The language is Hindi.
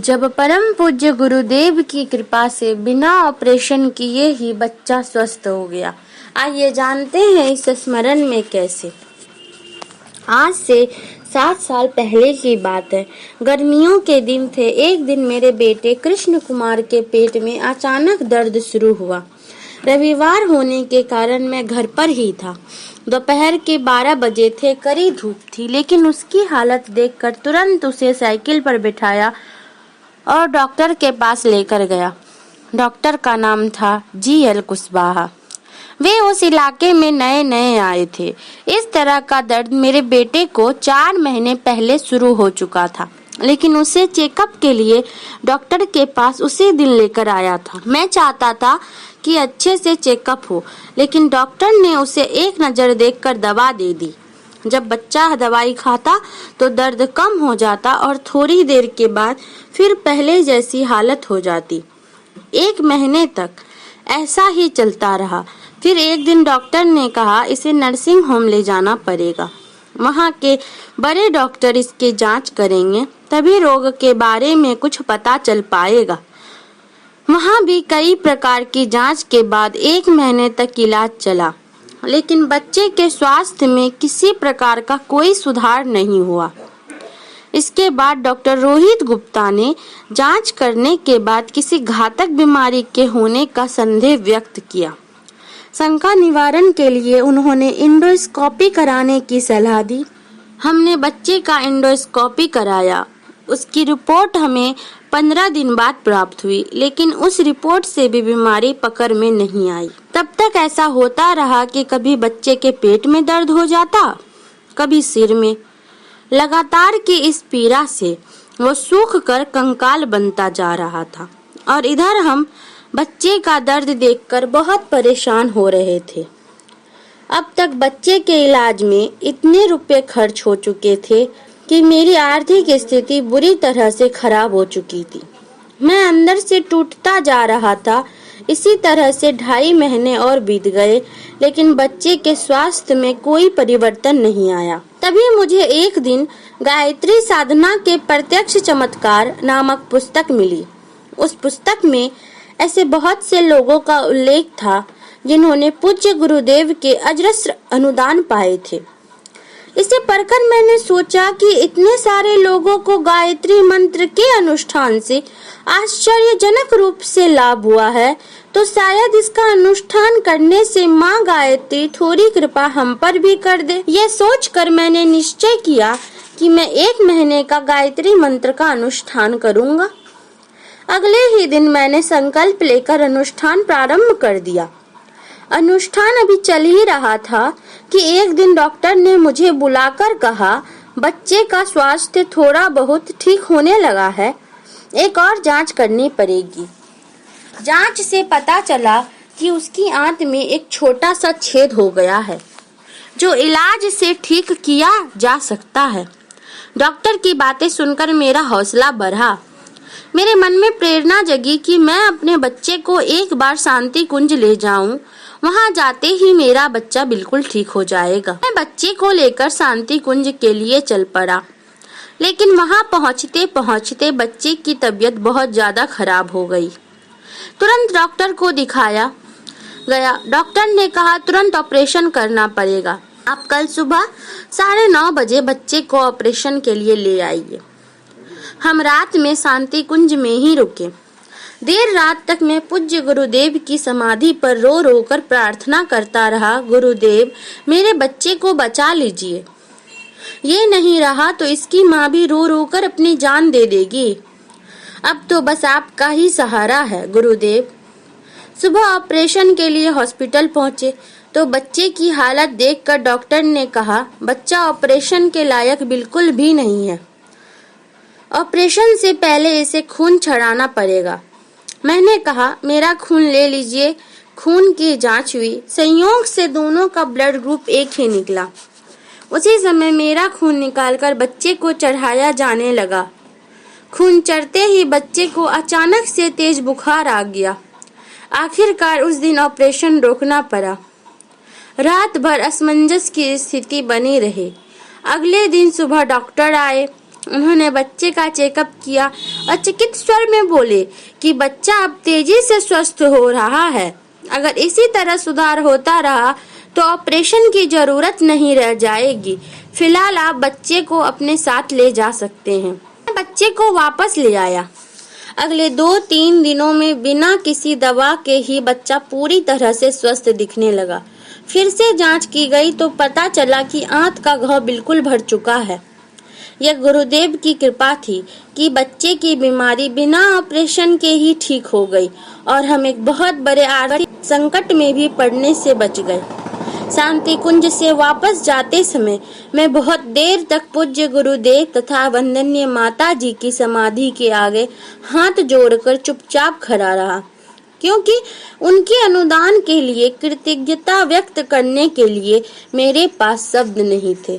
जब परम पूज्य गुरुदेव की कृपा से बिना ऑपरेशन किए ही बच्चा स्वस्थ हो गया। आइए जानते हैं इस स्मरण में कैसे। आज से 7 साल पहले की बात है। गर्मियों के दिन थे। एक दिन मेरे बेटे कृष्ण कुमार के पेट में अचानक दर्द शुरू हुआ। रविवार होने के कारण मैं घर पर ही था। दोपहर के 12 बजे थे। कड़ी धूप थी, लेकिन उसकी हालत देखकर तुरंत उसे साइकिल पर बिठाया और डॉक्टर के पास लेकर गया। डॉक्टर का नाम था GL कुशवाहा। वे उस इलाके में नए आए थे। इस तरह का दर्द मेरे बेटे को 4 महीने पहले शुरू हो चुका था, लेकिन उसे चेकअप के लिए डॉक्टर के पास उसी दिन लेकर आया था। मैं चाहता था कि अच्छे से चेकअप हो, लेकिन डॉक्टर ने उसे एक नज़र देखकर दवा दे दी। जब बच्चा दवाई खाता तो दर्द कम हो जाता और थोड़ी देर के बाद फिर पहले जैसी हालत हो जाती। 1 महीने तक ऐसा ही चलता रहा। फिर एक दिन डॉक्टर ने कहा इसे नर्सिंग होम ले जाना पड़ेगा। वहाँ के बड़े डॉक्टर इसके जांच करेंगे, तभी रोग के बारे में कुछ पता चल पाएगा। वहाँ भी कई प्रकार की जांच के बाद 1 महीने तक इलाज चला, लेकिन बच्चे के स्वास्थ्य में किसी प्रकार का कोई सुधार नहीं हुआ। इसके बाद डॉक्टर रोहित गुप्ता ने जांच करने के बाद किसी घातक बीमारी के होने का संदेह व्यक्त किया। शंका निवारण के लिए उन्होंने एंडोस्कोपी कराने की सलाह दी। हमने बच्चे का एंडोस्कोपी कराया। उसकी रिपोर्ट हमें 15 दिन बाद प्राप्त हुई, लेकिन उस रिपोर्ट से भी बीमारी पकड़ में नहीं आई। तब तक ऐसा होता रहा कि कभी बच्चे के पेट में दर्द हो जाता, कभी सिर में। लगातार की इस पीड़ा से वो सूख कर कंकाल बनता जा रहा था और इधर हम बच्चे का दर्द देखकर बहुत परेशान हो रहे थे। अब तक बच्चे के इलाज में इतने रुपए खर्च हो चुके थे कि मेरी आर्थिक स्थिति बुरी तरह से खराब हो चुकी थी। मैं अंदर से टूटता जा रहा था। इसी तरह से 2.5 महीने और बीत गए, लेकिन बच्चे के स्वास्थ्य में कोई परिवर्तन नहीं आया। तभी मुझे एक दिन गायत्री साधना के प्रत्यक्ष चमत्कार नामक पुस्तक मिली। उस पुस्तक में ऐसे बहुत से लोगों का उल्लेख था जिन्होंने पूज्य गुरुदेव के अजस्र अनुदान पाए थे। इसे पढ़कर मैंने सोचा कि इतने सारे लोगों को गायत्री मंत्र के अनुष्ठान से आश्चर्यजनक रूप से लाभ हुआ है, तो शायद इसका अनुष्ठान करने से माँ गायत्री थोड़ी कृपा हम पर भी कर दे। ये सोचकर मैंने निश्चय किया कि मैं 1 महीने का गायत्री मंत्र का अनुष्ठान करूंगा। अगले ही दिन मैंने संकल्प लेकर अनुष्ठान प्रारंभ कर दिया। अनुष्ठान अभी चल ही रहा था कि एक दिन डॉक्टर ने मुझे बुलाकर कहा, बच्चे का स्वास्थ्य थोड़ा बहुत ठीक होने लगा है, एक और जांच करनी पड़ेगी। जांच से पता चला कि उसकी आंत में एक छोटा सा छेद हो गया है, जो इलाज से ठीक किया जा सकता है। डॉक्टर की बातें सुनकर मेरा हौसला बढ़ा। मेरे मन में प्रेरणा जगी कि मैं अपने बच्चे को एक बार शांति कुंज ले जाऊं। वहां जाते ही मेरा बच्चा बिल्कुल ठीक हो जाएगा। मैं बच्चे को लेकर शांति कुंज के लिए चल पड़ा, लेकिन वहां पहुंचते पहुंचते बच्चे की तबीयत बहुत ज्यादा खराब हो गई। तुरंत डॉक्टर को दिखाया गया। डॉक्टर ने कहा तुरंत ऑपरेशन करना पड़ेगा। आप कल सुबह 9:30 बजे बच्चे को ऑपरेशन के लिए ले आइए। हम रात में शांति कुंज में ही रुके। देर रात तक मैं पूज्य गुरुदेव की समाधि पर रो रो कर प्रार्थना करता रहा, गुरुदेव मेरे बच्चे को बचा लीजिए। ये नहीं रहा तो इसकी माँ भी रो रो कर अपनी जान दे देगी। अब तो बस आपका ही सहारा है गुरुदेव। सुबह ऑपरेशन के लिए हॉस्पिटल पहुंचे तो बच्चे की हालत देखकर डॉक्टर ने कहा, बच्चा ऑपरेशन के लायक बिल्कुल भी नहीं है। ऑपरेशन से पहले इसे खून चढ़ाना पड़ेगा। मैंने कहा, मेरा खून ले लीजिए। खून की जांच हुई। संयोग से दोनों का ब्लड ग्रुप एक ही निकला। उसी समय मेरा खून निकालकर बच्चे को चढ़ाया जाने लगा। खून चढ़ते ही बच्चे को अचानक से तेज बुखार आ गया। आखिरकार उस दिन ऑपरेशन रोकना पड़ा। रात भर असमंजस की स्थिति बनी रही। अगले दिन सुबह डॉक्टर आए। उन्होंने बच्चे का चेकअप किया और चकित स्वर में बोले कि बच्चा अब तेजी से स्वस्थ हो रहा है। अगर इसी तरह सुधार होता रहा तो ऑपरेशन की जरूरत नहीं रह जाएगी। फिलहाल आप बच्चे को अपने साथ ले जा सकते हैं। बच्चे को वापस ले आया। अगले 2-3 दिनों में बिना किसी दवा के ही बच्चा पूरी तरह से स्वस्थ दिखने लगा। फिर से जांच की गई तो पता चला कि आंत का घाव बिल्कुल भर चुका है। यह गुरुदेव की कृपा थी कि बच्चे की बीमारी बिना ऑपरेशन के ही ठीक हो गई और हम एक बहुत बड़े आर्थिक संकट में भी पड़ने से बच गए। शांति कुंज से वापस जाते समय मैं बहुत देर तक पूज्य गुरुदेव तथा वंदनीय माता जी की समाधि के आगे हाथ जोड़कर चुपचाप खड़ा रहा, क्योंकि उनके अनुदान के लिए कृतज्ञता व्यक्त करने के लिए मेरे पास शब्द नहीं थे।